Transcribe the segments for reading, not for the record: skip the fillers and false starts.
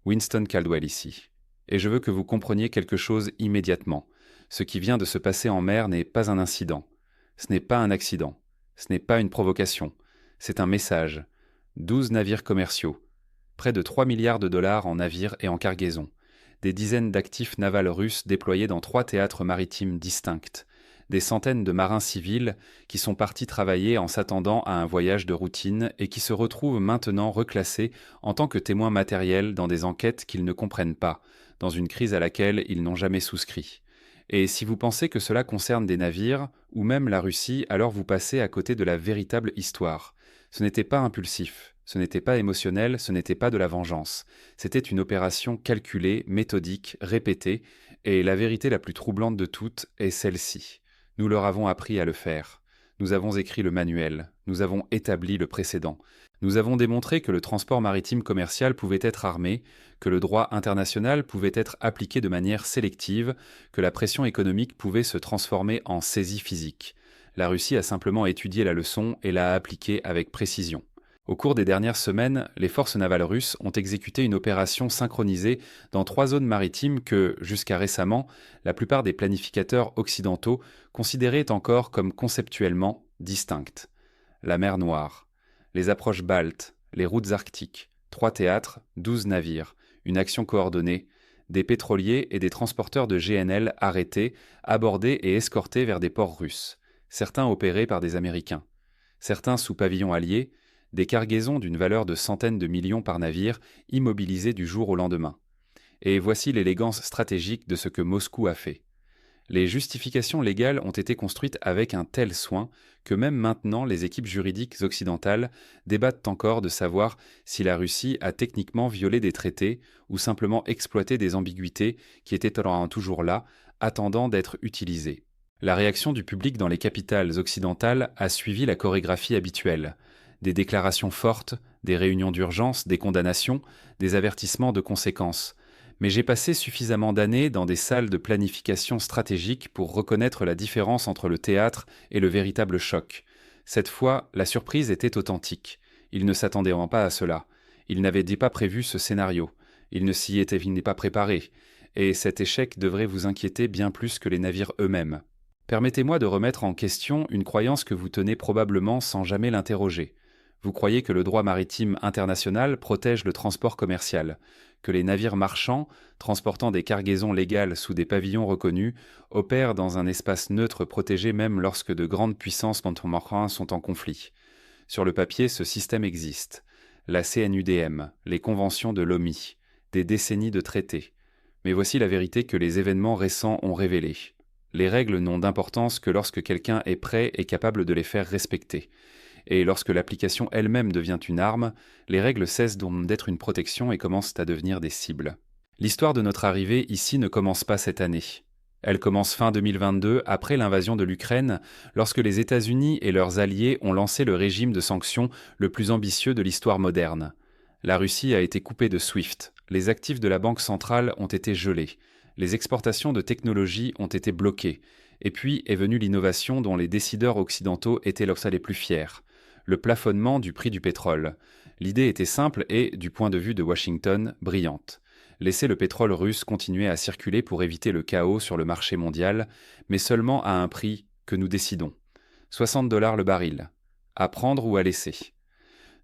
Winston Caldwell ici. Et je veux que vous compreniez quelque chose immédiatement. Ce qui vient de se passer en mer n'est pas un incident. Ce n'est pas un accident. Ce n'est pas une provocation. C'est un message. 12 navires commerciaux. Près de 3 milliards de dollars en navires et en cargaisons. Des dizaines d'actifs navals russes déployés dans 3 théâtres maritimes distincts. Des centaines de marins civils qui sont partis travailler en s'attendant à un voyage de routine et qui se retrouvent maintenant reclassés en tant que témoins matériels dans des enquêtes qu'ils ne comprennent pas, dans une crise à laquelle ils n'ont jamais souscrit. Et si vous pensez que cela concerne des navires, ou même la Russie, alors vous passez à côté de la véritable histoire. Ce n'était pas impulsif, ce n'était pas émotionnel, ce n'était pas de la vengeance. C'était une opération calculée, méthodique, répétée, et la vérité la plus troublante de toutes est celle-ci. Nous leur avons appris à le faire. Nous avons écrit le manuel, nous avons établi le précédent. Nous avons démontré que le transport maritime commercial pouvait être armé, que le droit international pouvait être appliqué de manière sélective, que la pression économique pouvait se transformer en saisie physique. La Russie a simplement étudié la leçon et l'a appliquée avec précision. Au cours des dernières semaines, les forces navales russes ont exécuté une opération synchronisée dans 3 zones maritimes que, jusqu'à récemment, la plupart des planificateurs occidentaux considéraient encore comme conceptuellement distinctes. La mer Noire, les approches baltes, les routes arctiques, 3 théâtres, 12 navires, une action coordonnée, des pétroliers et des transporteurs de GNL arrêtés, abordés et escortés vers des ports russes, certains opérés par des Américains, certains sous pavillon allié, des cargaisons d'une valeur de centaines de millions par navire, immobilisées du jour au lendemain. Et voici l'élégance stratégique de ce que Moscou a fait. Les justifications légales ont été construites avec un tel soin que même maintenant les équipes juridiques occidentales débattent encore de savoir si la Russie a techniquement violé des traités ou simplement exploité des ambiguïtés qui étaient alors toujours là, attendant d'être utilisées. La réaction du public dans les capitales occidentales a suivi la chorégraphie habituelle. Des déclarations fortes, des réunions d'urgence, des condamnations, des avertissements de conséquences. Mais j'ai passé suffisamment d'années dans des salles de planification stratégique pour reconnaître la différence entre le théâtre et le véritable choc. Cette fois, la surprise était authentique. Ils ne s'attendaient vraiment pas à cela. Ils n'avaient pas prévu ce scénario. Ils ne s'y étaient pas préparés. Et cet échec devrait vous inquiéter bien plus que les navires eux-mêmes. Permettez-moi de remettre en question une croyance que vous tenez probablement sans jamais l'interroger. Vous croyez que le droit maritime international protège le transport commercial, que les navires marchands, transportant des cargaisons légales sous des pavillons reconnus, opèrent dans un espace neutre protégé même lorsque de grandes puissances marines sont en conflit. Sur le papier, ce système existe. La CNUDM, les conventions de l'OMI, des décennies de traités. Mais voici la vérité que les événements récents ont révélée. Les règles n'ont d'importance que lorsque quelqu'un est prêt et capable de les faire respecter. Et lorsque l'application elle-même devient une arme, les règles cessent donc d'être une protection et commencent à devenir des cibles. L'histoire de notre arrivée ici ne commence pas cette année. Elle commence fin 2022, après l'invasion de l'Ukraine, lorsque les États-Unis et leurs alliés ont lancé le régime de sanctions le plus ambitieux de l'histoire moderne. La Russie a été coupée de SWIFT, les actifs de la Banque centrale ont été gelés, les exportations de technologies ont été bloquées, et puis est venue l'innovation dont les décideurs occidentaux étaient les plus fiers. Le plafonnement du prix du pétrole. L'idée était simple et, du point de vue de Washington, brillante. Laisser le pétrole russe continuer à circuler pour éviter le chaos sur le marché mondial, mais seulement à un prix que nous décidons. 60$ le baril. À prendre ou à laisser.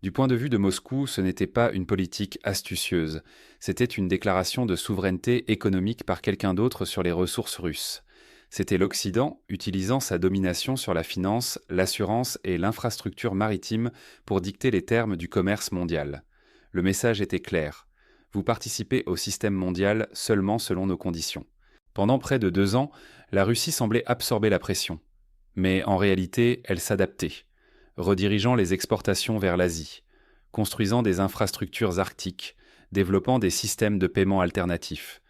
Du point de vue de Moscou, ce n'était pas une politique astucieuse. C'était une déclaration de souveraineté économique par quelqu'un d'autre sur les ressources russes. C'était l'Occident utilisant sa domination sur la finance, l'assurance et l'infrastructure maritime pour dicter les termes du commerce mondial. Le message était clair. Vous participez au système mondial seulement selon nos conditions. Pendant près de 2 ans, la Russie semblait absorber la pression. Mais en réalité, elle s'adaptait, redirigeant les exportations vers l'Asie, construisant des infrastructures arctiques, développant des systèmes de paiement alternatifs,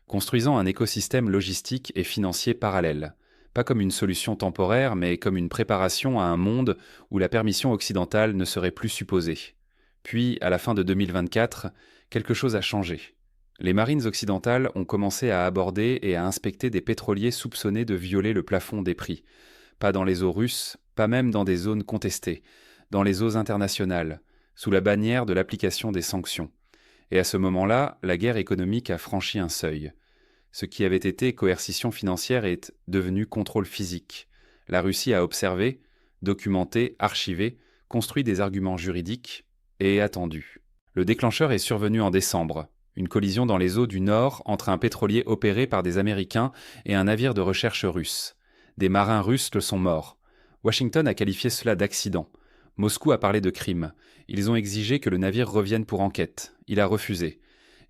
construisant un écosystème logistique et financier parallèle, pas comme une solution temporaire, mais comme une préparation à un monde où la permission occidentale ne serait plus supposée. Puis, à la fin de 2024, quelque chose a changé. Les marines occidentales ont commencé à aborder et à inspecter des pétroliers soupçonnés de violer le plafond des prix. Pas dans les eaux russes, pas même dans des zones contestées, dans les eaux internationales, sous la bannière de l'application des sanctions. Et à ce moment-là, la guerre économique a franchi un seuil. Ce qui avait été coercition financière est devenu contrôle physique. La Russie a observé, documenté, archivé, construit des arguments juridiques et attendu. Le déclencheur est survenu en décembre. Une collision dans les eaux du Nord entre un pétrolier opéré par des Américains et un navire de recherche russe. Des marins russes le sont morts. Washington a qualifié cela d'accident. Moscou a parlé de crime. Ils ont exigé que le navire revienne pour enquête. Il a refusé.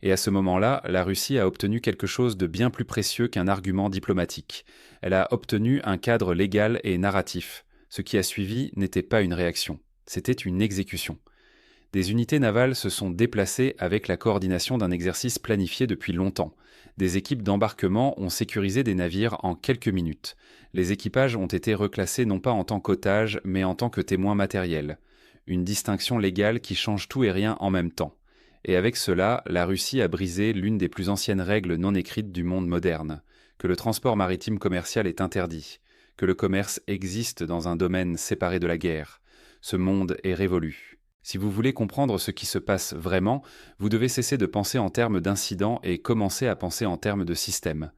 Et à ce moment-là, la Russie a obtenu quelque chose de bien plus précieux qu'un argument diplomatique. Elle a obtenu un cadre légal et narratif. Ce qui a suivi n'était pas une réaction, c'était une exécution. Des unités navales se sont déplacées avec la coordination d'un exercice planifié depuis longtemps. Des équipes d'embarquement ont sécurisé des navires en quelques minutes. Les équipages ont été reclassés non pas en tant qu'otages, mais en tant que témoins matériels. Une distinction légale qui change tout et rien en même temps. Et avec cela, la Russie a brisé l'une des plus anciennes règles non écrites du monde moderne, que le transport maritime commercial est interdit, que le commerce existe dans un domaine séparé de la guerre. Ce monde est révolu. Si vous voulez comprendre ce qui se passe vraiment, vous devez cesser de penser en termes d'incidents et commencer à penser en termes de système.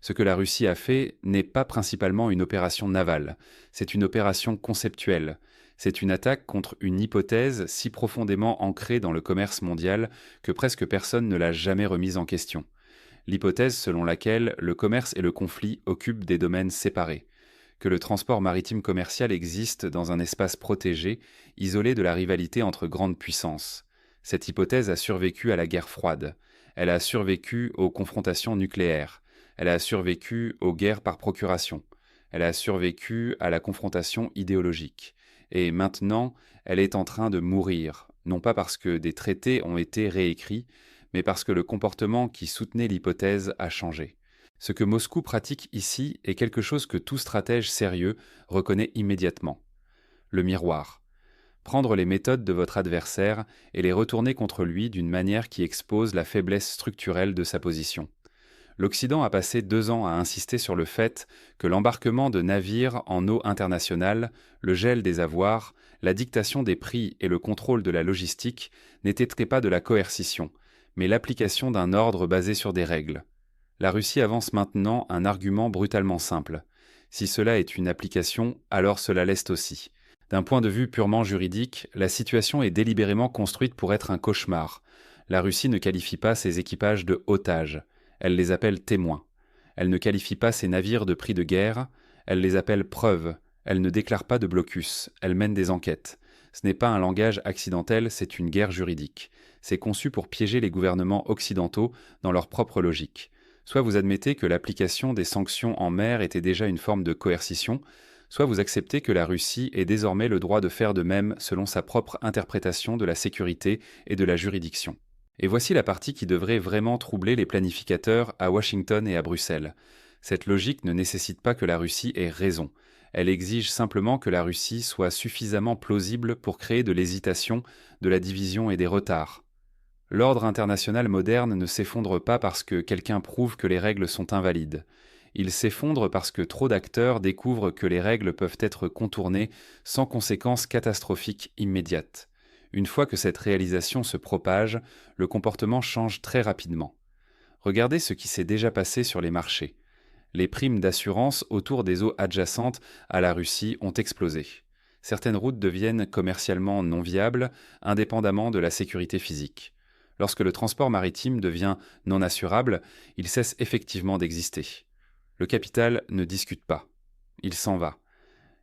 Ce que la Russie a fait n'est pas principalement une opération navale, c'est une opération conceptuelle. C'est une attaque contre une hypothèse si profondément ancrée dans le commerce mondial que presque personne ne l'a jamais remise en question. L'hypothèse selon laquelle le commerce et le conflit occupent des domaines séparés, que le transport maritime commercial existe dans un espace protégé, isolé de la rivalité entre grandes puissances. Cette hypothèse a survécu à la guerre froide, elle a survécu aux confrontations nucléaires, elle a survécu aux guerres par procuration, elle a survécu à la confrontation idéologique. Et maintenant, elle est en train de mourir, non pas parce que des traités ont été réécrits, mais parce que le comportement qui soutenait l'hypothèse a changé. Ce que Moscou pratique ici est quelque chose que tout stratège sérieux reconnaît immédiatement. Le miroir. Prendre les méthodes de votre adversaire et les retourner contre lui d'une manière qui expose la faiblesse structurelle de sa position. L'Occident a passé 2 ans à insister sur le fait que l'embarquement de navires en eau internationale, le gel des avoirs, la dictation des prix et le contrôle de la logistique n'étaient pas de la coercition, mais l'application d'un ordre basé sur des règles. La Russie avance maintenant un argument brutalement simple. Si cela est une application, alors cela l'est aussi. D'un point de vue purement juridique, la situation est délibérément construite pour être un cauchemar. La Russie ne qualifie pas ses équipages de otages. Elle les appelle témoins. Elle ne qualifie pas ses navires de pris de guerre, elle les appelle preuves. Elle ne déclare pas de blocus, elle mène des enquêtes. Ce n'est pas un langage accidentel, c'est une guerre juridique. C'est conçu pour piéger les gouvernements occidentaux dans leur propre logique. Soit vous admettez que l'application des sanctions en mer était déjà une forme de coercition, soit vous acceptez que la Russie ait désormais le droit de faire de même selon sa propre interprétation de la sécurité et de la juridiction. Et voici la partie qui devrait vraiment troubler les planificateurs à Washington et à Bruxelles. Cette logique ne nécessite pas que la Russie ait raison. Elle exige simplement que la Russie soit suffisamment plausible pour créer de l'hésitation, de la division et des retards. L'ordre international moderne ne s'effondre pas parce que quelqu'un prouve que les règles sont invalides. Il s'effondre parce que trop d'acteurs découvrent que les règles peuvent être contournées sans conséquences catastrophiques immédiates. Une fois que cette réalisation se propage, le comportement change très rapidement. Regardez ce qui s'est déjà passé sur les marchés. Les primes d'assurance autour des eaux adjacentes à la Russie ont explosé. Certaines routes deviennent commercialement non viables, indépendamment de la sécurité physique. Lorsque le transport maritime devient non assurable, il cesse effectivement d'exister. Le capital ne discute pas. Il s'en va.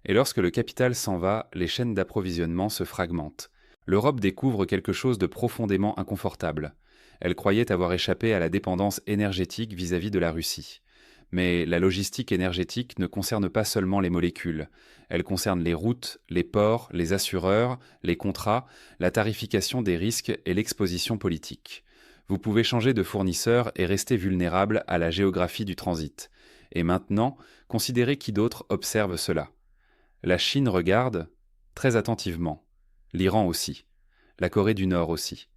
Et lorsque le capital s'en va, les chaînes d'approvisionnement se fragmentent. L'Europe découvre quelque chose de profondément inconfortable. Elle croyait avoir échappé à la dépendance énergétique vis-à-vis de la Russie. Mais la logistique énergétique ne concerne pas seulement les molécules. Elle concerne les routes, les ports, les assureurs, les contrats, la tarification des risques et l'exposition politique. Vous pouvez changer de fournisseur et rester vulnérable à la géographie du transit. Et maintenant, considérez qui d'autre observe cela. La Chine regarde très attentivement. L'Iran aussi. La Corée du Nord aussi.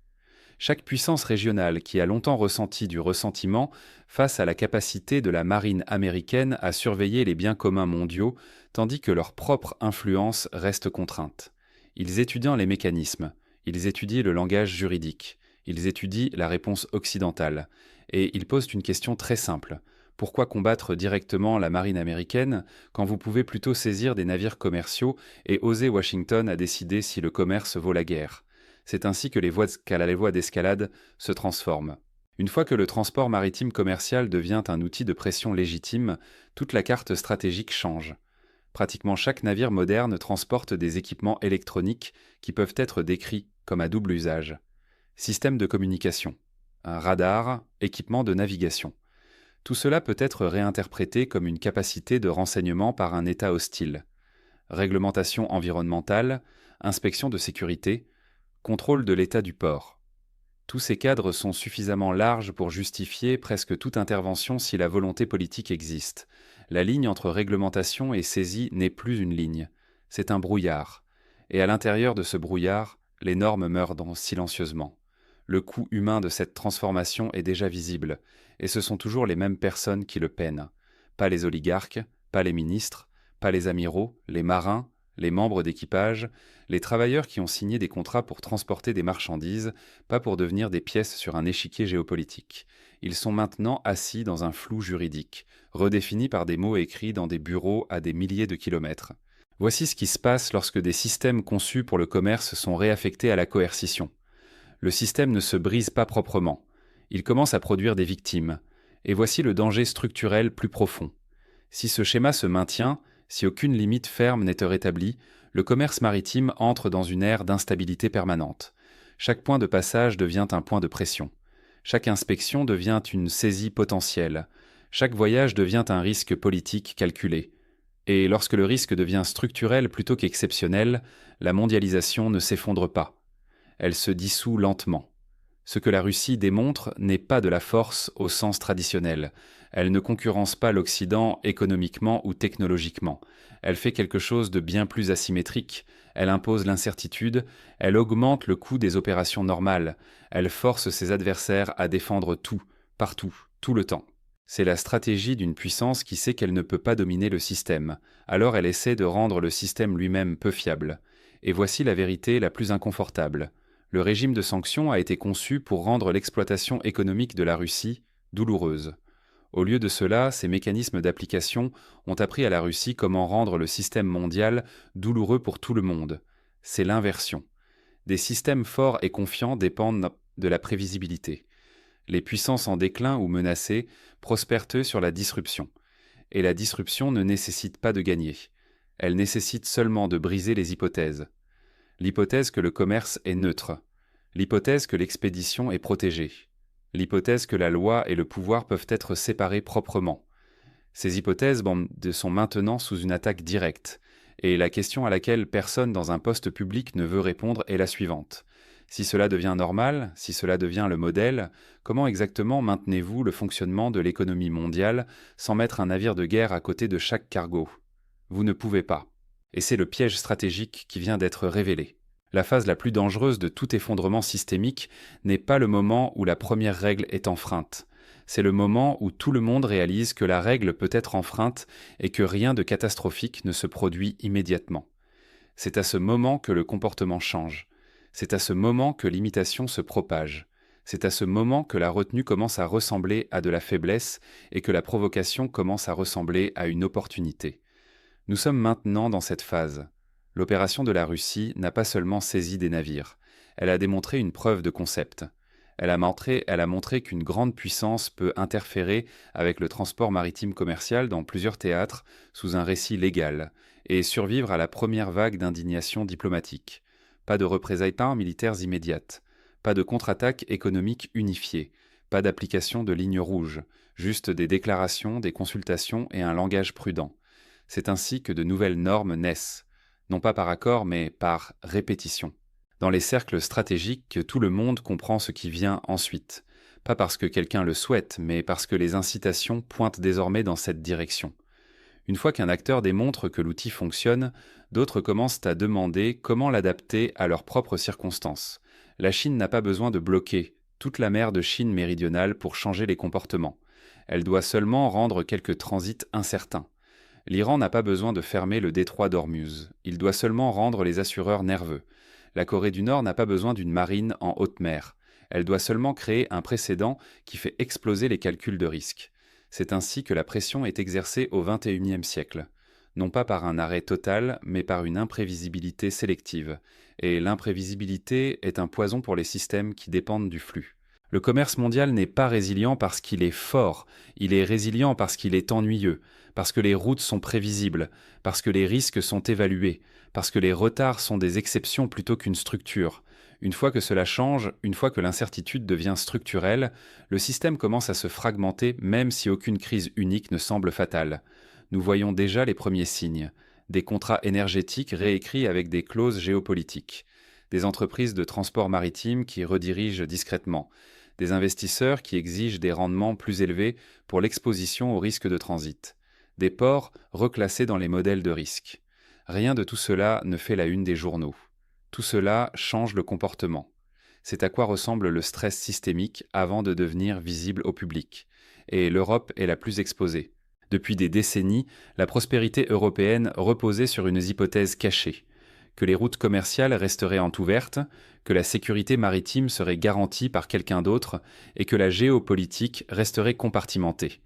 Chaque puissance régionale qui a longtemps ressenti du ressentiment face à la capacité de la marine américaine à surveiller les biens communs mondiaux, tandis que leur propre influence reste contrainte. Ils étudient les mécanismes, ils étudient le langage juridique, ils étudient la réponse occidentale. Et ils posent une question très simple. Pourquoi combattre directement la marine américaine quand vous pouvez plutôt saisir des navires commerciaux et oser Washington à décider si le commerce vaut la guerre? C'est ainsi que les voies d'escalade se transforment. Une fois que le transport maritime commercial devient un outil de pression légitime, toute la carte stratégique change. Pratiquement chaque navire moderne transporte des équipements électroniques qui peuvent être décrits comme à double usage. Système de communication, un radar, équipement de navigation. Tout cela peut être réinterprété comme une capacité de renseignement par un État hostile. Réglementation environnementale, inspection de sécurité, contrôle de l'état du port. Tous ces cadres sont suffisamment larges pour justifier presque toute intervention si la volonté politique existe. La ligne entre réglementation et saisie n'est plus une ligne, c'est un brouillard. Et à l'intérieur de ce brouillard, les normes meurent silencieusement. Le coût humain de cette transformation est déjà visible, et ce sont toujours les mêmes personnes qui le peinent. Pas les oligarques, pas les ministres, pas les amiraux, les marins, les membres d'équipage, les travailleurs qui ont signé des contrats pour transporter des marchandises, pas pour devenir des pièces sur un échiquier géopolitique. Ils sont maintenant assis dans un flou juridique, redéfini par des mots écrits dans des bureaux à des milliers de kilomètres. Voici ce qui se passe lorsque des systèmes conçus pour le commerce sont réaffectés à la coercition. Le système ne se brise pas proprement. Il commence à produire des victimes. Et voici le danger structurel plus profond. Si ce schéma se maintient, si aucune limite ferme n'est rétablie, le commerce maritime entre dans une ère d'instabilité permanente. Chaque point de passage devient un point de pression. Chaque inspection devient une saisie potentielle. Chaque voyage devient un risque politique calculé. Et lorsque le risque devient structurel plutôt qu'exceptionnel, la mondialisation ne s'effondre pas. Elle se dissout lentement. Ce que la Russie démontre n'est pas de la force au sens traditionnel. Elle ne concurrence pas l'Occident économiquement ou technologiquement. Elle fait quelque chose de bien plus asymétrique. Elle impose l'incertitude, elle augmente le coût des opérations normales, elle force ses adversaires à défendre tout, partout, tout le temps. C'est la stratégie d'une puissance qui sait qu'elle ne peut pas dominer le système. Alors elle essaie de rendre le système lui-même peu fiable. Et voici la vérité la plus inconfortable. Le régime de sanctions a été conçu pour rendre l'exploitation économique de la Russie douloureuse. Au lieu de cela, ces mécanismes d'application ont appris à la Russie comment rendre le système mondial douloureux pour tout le monde. C'est l'inversion. Des systèmes forts et confiants dépendent de la prévisibilité. Les puissances en déclin ou menacées prospèrent eux sur la disruption. Et la disruption ne nécessite pas de gagner. Elle nécessite seulement de briser les hypothèses. L'hypothèse que le commerce est neutre. L'hypothèse que l'expédition est protégée. L'hypothèse que la loi et le pouvoir peuvent être séparés proprement. Ces hypothèses sont maintenant sous une attaque directe, et la question à laquelle personne dans un poste public ne veut répondre est la suivante. Si cela devient normal, si cela devient le modèle, comment exactement maintenez-vous le fonctionnement de l'économie mondiale sans mettre un navire de guerre à côté de chaque cargo? Vous ne pouvez pas. Et c'est le piège stratégique qui vient d'être révélé. La phase la plus dangereuse de tout effondrement systémique n'est pas le moment où la première règle est enfreinte. C'est le moment où tout le monde réalise que la règle peut être enfreinte et que rien de catastrophique ne se produit immédiatement. C'est à ce moment que le comportement change. C'est à ce moment que l'imitation se propage. C'est à ce moment que la retenue commence à ressembler à de la faiblesse et que la provocation commence à ressembler à une opportunité. Nous sommes maintenant dans cette phase. L'opération de la Russie n'a pas seulement saisi des navires, elle a démontré une preuve de concept. Elle a montré qu'une grande puissance peut interférer avec le transport maritime commercial dans plusieurs théâtres sous un récit légal et survivre à la première vague d'indignation diplomatique. Pas de représailles militaires immédiates, pas de contre-attaque économique unifiée, pas d'application de lignes rouges, juste des déclarations, des consultations et un langage prudent. C'est ainsi que de nouvelles normes naissent, non pas par accord, mais par répétition. Dans les cercles stratégiques, tout le monde comprend ce qui vient ensuite, pas parce que quelqu'un le souhaite, mais parce que les incitations pointent désormais dans cette direction. Une fois qu'un acteur démontre que l'outil fonctionne, d'autres commencent à demander comment l'adapter à leurs propres circonstances. La Chine n'a pas besoin de bloquer toute la mer de Chine méridionale pour changer les comportements. Elle doit seulement rendre quelques transits incertains. L'Iran n'a pas besoin de fermer le détroit d'Ormuz, il doit seulement rendre les assureurs nerveux. La Corée du Nord n'a pas besoin d'une marine en haute mer, Elle doit seulement créer un précédent qui fait exploser les calculs de risque. C'est ainsi que la pression est exercée au XXIe siècle, non pas par un arrêt total, mais par une imprévisibilité sélective. Et l'imprévisibilité est un poison pour les systèmes qui dépendent du flux. Le commerce mondial n'est pas résilient parce qu'il est fort, il est résilient parce qu'il est ennuyeux, parce que les routes sont prévisibles, parce que les risques sont évalués, parce que les retards sont des exceptions plutôt qu'une structure. Une fois que cela change, une fois que l'incertitude devient structurelle, le système commence à se fragmenter même si aucune crise unique ne semble fatale. Nous voyons déjà les premiers signes. Des contrats énergétiques réécrits avec des clauses géopolitiques. Des entreprises de transport maritime qui redirigent discrètement. Des investisseurs qui exigent des rendements plus élevés pour l'exposition au risque de transit. Des ports reclassés dans les modèles de risque. Rien de tout cela ne fait la une des journaux. Tout cela change le comportement. C'est à quoi ressemble le stress systémique avant de devenir visible au public. Et l'Europe est la plus exposée. Depuis des décennies, la prospérité européenne reposait sur une hypothèse cachée, que les routes commerciales resteraient entouvertes, que la sécurité maritime serait garantie par quelqu'un d'autre et que la géopolitique resterait compartimentée.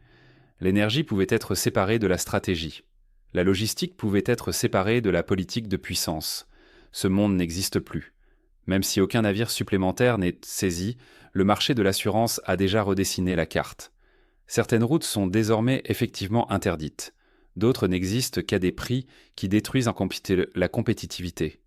L'énergie pouvait être séparée de la stratégie. La logistique pouvait être séparée de la politique de puissance. Ce monde n'existe plus. Même si aucun navire supplémentaire n'est saisi, le marché de l'assurance a déjà redessiné la carte. Certaines routes sont désormais effectivement interdites. D'autres n'existent qu'à des prix qui détruisent la compétitivité.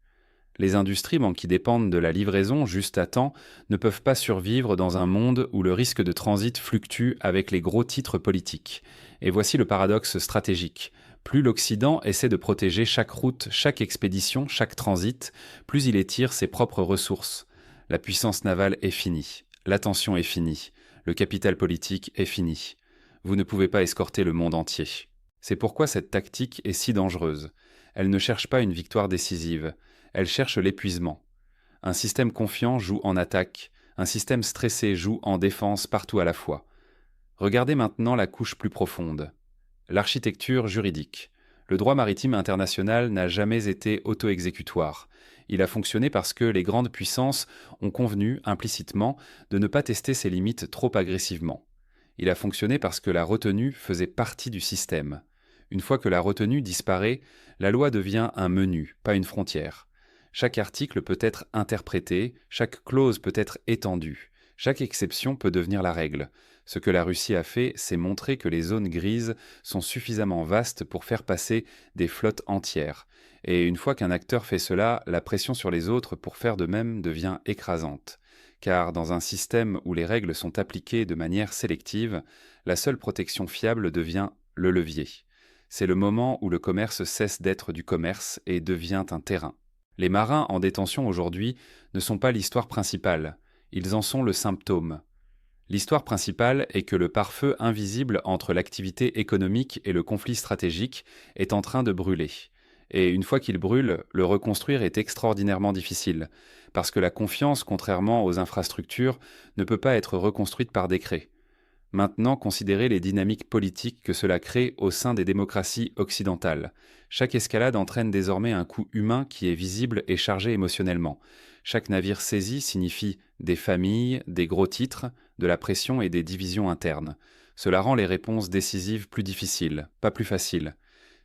Les industries qui dépendent de la livraison juste à temps ne peuvent pas survivre dans un monde où le risque de transit fluctue avec les gros titres politiques. Et voici le paradoxe stratégique. Plus l'Occident essaie de protéger chaque route, chaque expédition, chaque transit, plus il étire ses propres ressources. La puissance navale est finie, l'attention est finie, le capital politique est fini. Vous ne pouvez pas escorter le monde entier. C'est pourquoi cette tactique est si dangereuse. Elle ne cherche pas une victoire décisive, elle cherche l'épuisement. Un système confiant joue en attaque, un système stressé joue en défense partout à la fois. Regardez maintenant la couche plus profonde. L'architecture juridique. Le droit maritime international n'a jamais été auto-exécutoire. Il a fonctionné parce que les grandes puissances ont convenu, implicitement, de ne pas tester ses limites trop agressivement. Il a fonctionné parce que la retenue faisait partie du système. Une fois que la retenue disparaît, la loi devient un menu, pas une frontière. Chaque article peut être interprété, chaque clause peut être étendue, chaque exception peut devenir la règle. Ce que la Russie a fait, c'est montrer que les zones grises sont suffisamment vastes pour faire passer des flottes entières. Et une fois qu'un acteur fait cela, la pression sur les autres pour faire de même devient écrasante. Car dans un système où les règles sont appliquées de manière sélective, la seule protection fiable devient le levier. C'est le moment où le commerce cesse d'être du commerce et devient un terrain. Les marins en détention aujourd'hui ne sont pas l'histoire principale, ils en sont le symptôme. L'histoire principale est que le pare-feu invisible entre l'activité économique et le conflit stratégique est en train de brûler. Et une fois qu'il brûle, le reconstruire est extraordinairement difficile, parce que la confiance, contrairement aux infrastructures, ne peut pas être reconstruite par décret. Maintenant, considérez les dynamiques politiques que cela crée au sein des démocraties occidentales. Chaque escalade entraîne désormais un coût humain qui est visible et chargé émotionnellement. Chaque navire saisi signifie des familles, des gros titres, de la pression et des divisions internes. Cela rend les réponses décisives plus difficiles, pas plus faciles.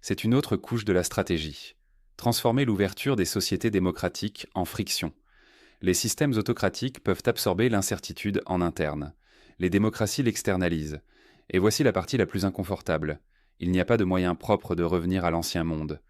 C'est une autre couche de la stratégie. Transformer l'ouverture des sociétés démocratiques en friction. Les systèmes autocratiques peuvent absorber l'incertitude en interne. Les démocraties l'externalisent. Et voici la partie la plus inconfortable. Il n'y a pas de moyen propre de revenir à l'ancien monde.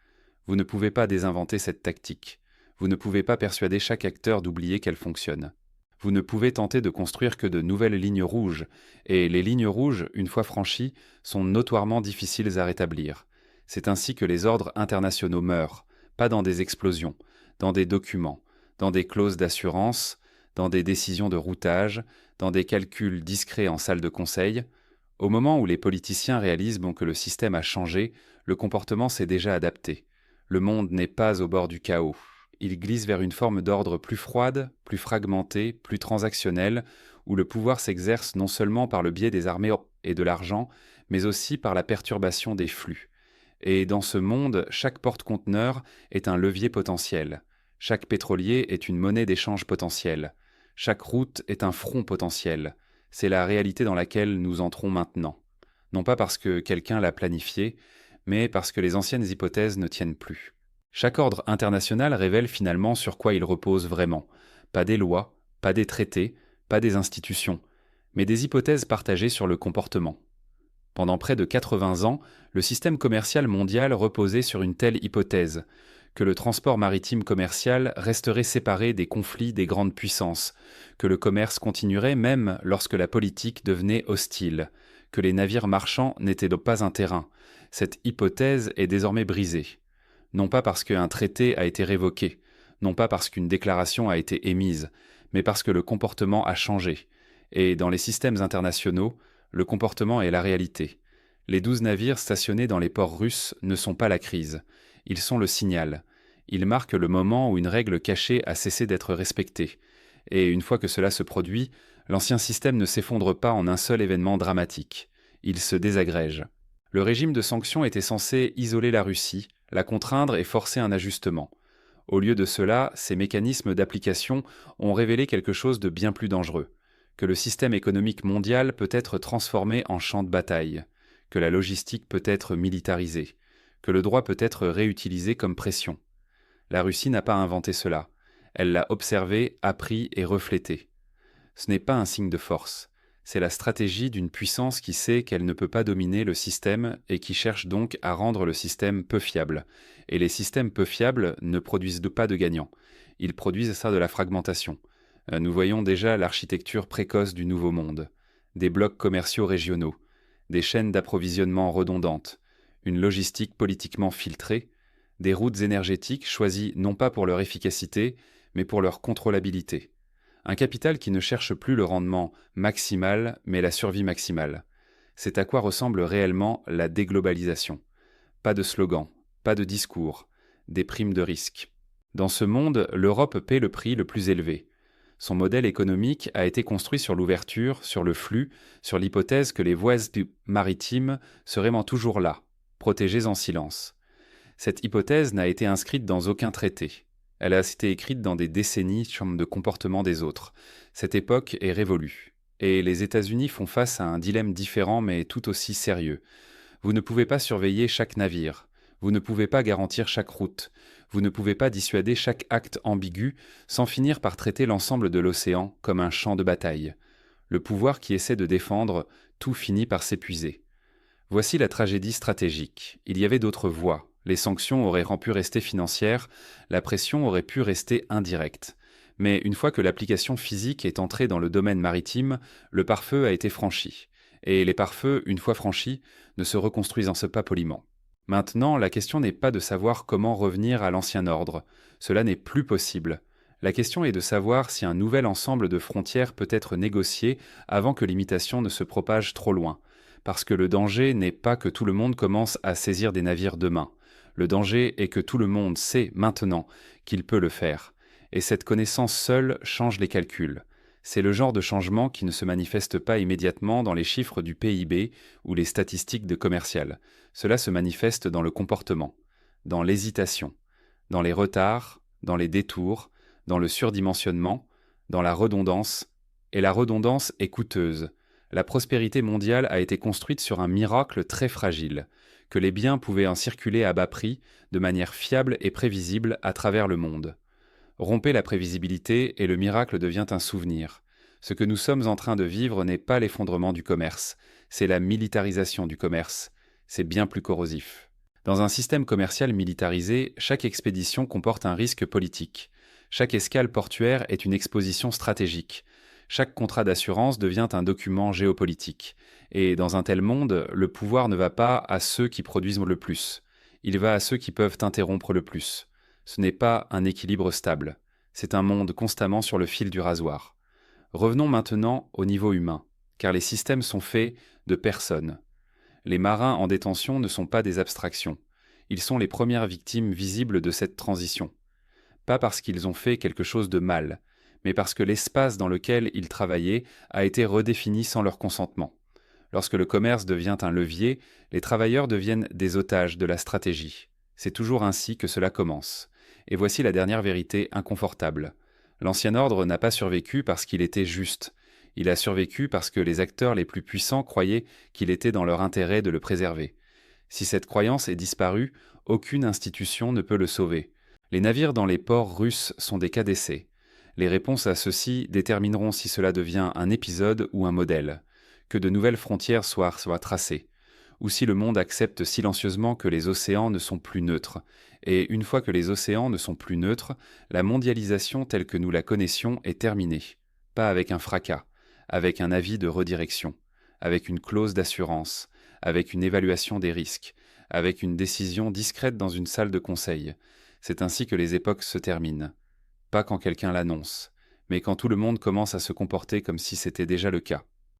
Vous ne pouvez pas désinventer cette tactique. Vous ne pouvez pas persuader chaque acteur d'oublier qu'elle fonctionne. Vous ne pouvez tenter de construire que de nouvelles lignes rouges, et les lignes rouges, une fois franchies, sont notoirement difficiles à rétablir. C'est ainsi que les ordres internationaux meurent, pas dans des explosions, dans des documents, dans des clauses d'assurance, dans des décisions de routage, dans des calculs discrets en salle de conseil. Au moment où les politiciens réalisent que le système a changé, le comportement s'est déjà adapté. Le monde n'est pas au bord du chaos. Il glisse vers une forme d'ordre plus froide, plus fragmentée, plus transactionnelle, où le pouvoir s'exerce non seulement par le biais des armées et de l'argent, mais aussi par la perturbation des flux. Et dans ce monde, chaque porte-conteneur est un levier potentiel. Chaque pétrolier est une monnaie d'échange potentielle. Chaque route est un front potentiel. C'est la réalité dans laquelle nous entrons maintenant. Non pas parce que quelqu'un l'a planifié, mais parce que les anciennes hypothèses ne tiennent plus. Chaque ordre international révèle finalement sur quoi il repose vraiment. Pas des lois, pas des traités, pas des institutions, mais des hypothèses partagées sur le comportement. Pendant près de 80 ans, le système commercial mondial reposait sur une telle hypothèse, que le transport maritime commercial resterait séparé des conflits des grandes puissances, que le commerce continuerait même lorsque la politique devenait hostile, que les navires marchands n'étaient donc pas un terrain. Cette hypothèse est désormais brisée. Non pas parce qu'un traité a été révoqué, non pas parce qu'une déclaration a été émise, mais parce que le comportement a changé. Et dans les systèmes internationaux, le comportement est la réalité. Les 12 navires stationnés dans les ports russes ne sont pas la crise. Ils sont le signal. Ils marquent le moment où une règle cachée a cessé d'être respectée. Et une fois que cela se produit, l'ancien système ne s'effondre pas en un seul événement dramatique. Il se désagrège. Le régime de sanctions était censé isoler la Russie, la contraindre et forcer un ajustement. Au lieu de cela, ces mécanismes d'application ont révélé quelque chose de bien plus dangereux, que le système économique mondial peut être transformé en champ de bataille, que la logistique peut être militarisée, que le droit peut être réutilisé comme pression. La Russie n'a pas inventé cela, elle l'a observé, appris et reflété. Ce n'est pas un signe de force, c'est la stratégie d'une puissance qui sait qu'elle ne peut pas dominer le système et qui cherche donc à rendre le système peu fiable. Et les systèmes peu fiables ne produisent pas de gagnants, ils produisent ça de la fragmentation. Nous voyons déjà l'architecture précoce du Nouveau Monde, des blocs commerciaux régionaux, des chaînes d'approvisionnement redondantes, une logistique politiquement filtrée, des routes énergétiques choisies non pas pour leur efficacité, mais pour leur contrôlabilité. Un capital qui ne cherche plus le rendement maximal, mais la survie maximale. C'est à quoi ressemble réellement la déglobalisation. Pas de slogan, pas de discours, des primes de risque. Dans ce monde, l'Europe paie le prix le plus élevé. Son modèle économique a été construit sur l'ouverture, sur le flux, sur l'hypothèse que les voies maritimes seraient toujours là, protégées en silence. Cette hypothèse n'a été inscrite dans aucun traité. Elle a été écrite dans des décennies de comportement des autres. Cette époque est révolue. Et les États-Unis font face à un dilemme différent mais tout aussi sérieux. Vous ne pouvez pas surveiller chaque navire. Vous ne pouvez pas garantir chaque route. Vous ne pouvez pas dissuader chaque acte ambigu sans finir par traiter l'ensemble de l'océan comme un champ de bataille. Le pouvoir qui essaie de défendre, tout finit par s'épuiser. Voici la tragédie stratégique. Il y avait d'autres voies. Les sanctions auraient pu rester financières, la pression aurait pu rester indirecte. Mais une fois que l'application physique est entrée dans le domaine maritime, le pare-feu a été franchi. Et les pare-feux, une fois franchis, ne se reconstruisent pas poliment. Maintenant, la question n'est pas de savoir comment revenir à l'ancien ordre. Cela n'est plus possible. La question est de savoir si un nouvel ensemble de frontières peut être négocié avant que l'imitation ne se propage trop loin. Parce que le danger n'est pas que tout le monde commence à saisir des navires demain. Le danger est que tout le monde sait maintenant qu'il peut le faire. Et cette connaissance seule change les calculs. C'est le genre de changement qui ne se manifeste pas immédiatement dans les chiffres du PIB ou les statistiques de commercial. Cela se manifeste dans le comportement, dans l'hésitation, dans les retards, dans les détours, dans le surdimensionnement, dans la redondance. Et la redondance est coûteuse. La prospérité mondiale a été construite sur un miracle très fragile, que les biens pouvaient en circuler à bas prix, de manière fiable et prévisible à travers le monde. Rompez la prévisibilité et le miracle devient un souvenir. Ce que nous sommes en train de vivre n'est pas l'effondrement du commerce, c'est la militarisation du commerce. C'est bien plus corrosif. Dans un système commercial militarisé, chaque expédition comporte un risque politique. Chaque escale portuaire est une exposition stratégique. Chaque contrat d'assurance devient un document géopolitique. Et dans un tel monde, le pouvoir ne va pas à ceux qui produisent le plus. Il va à ceux qui peuvent interrompre le plus. Ce n'est pas un équilibre stable. C'est un monde constamment sur le fil du rasoir. Revenons maintenant au niveau humain, car les systèmes sont faits de personnes. Les marins en détention ne sont pas des abstractions. Ils sont les premières victimes visibles de cette transition. Pas parce qu'ils ont fait quelque chose de mal, mais parce que l'espace dans lequel ils travaillaient a été redéfini sans leur consentement. Lorsque le commerce devient un levier, les travailleurs deviennent des otages de la stratégie. C'est toujours ainsi que cela commence. Et voici la dernière vérité inconfortable. L'ancien ordre n'a pas survécu parce qu'il était juste. Il a survécu parce que les acteurs les plus puissants croyaient qu'il était dans leur intérêt de le préserver. Si cette croyance est disparue, aucune institution ne peut le sauver. Les navires dans les ports russes sont des cas d'essai. Les réponses à ceux-ci détermineront si cela devient un épisode ou un modèle, que de nouvelles frontières soient tracées, ou si le monde accepte silencieusement que les océans ne sont plus neutres. Et une fois que les océans ne sont plus neutres, la mondialisation telle que nous la connaissions est terminée. Pas avec un fracas, avec un avis de redirection, avec une clause d'assurance, avec une évaluation des risques, avec une décision discrète dans une salle de conseil. C'est ainsi que les époques se terminent. Pas quand quelqu'un l'annonce, mais quand tout le monde commence à se comporter comme si c'était déjà le cas.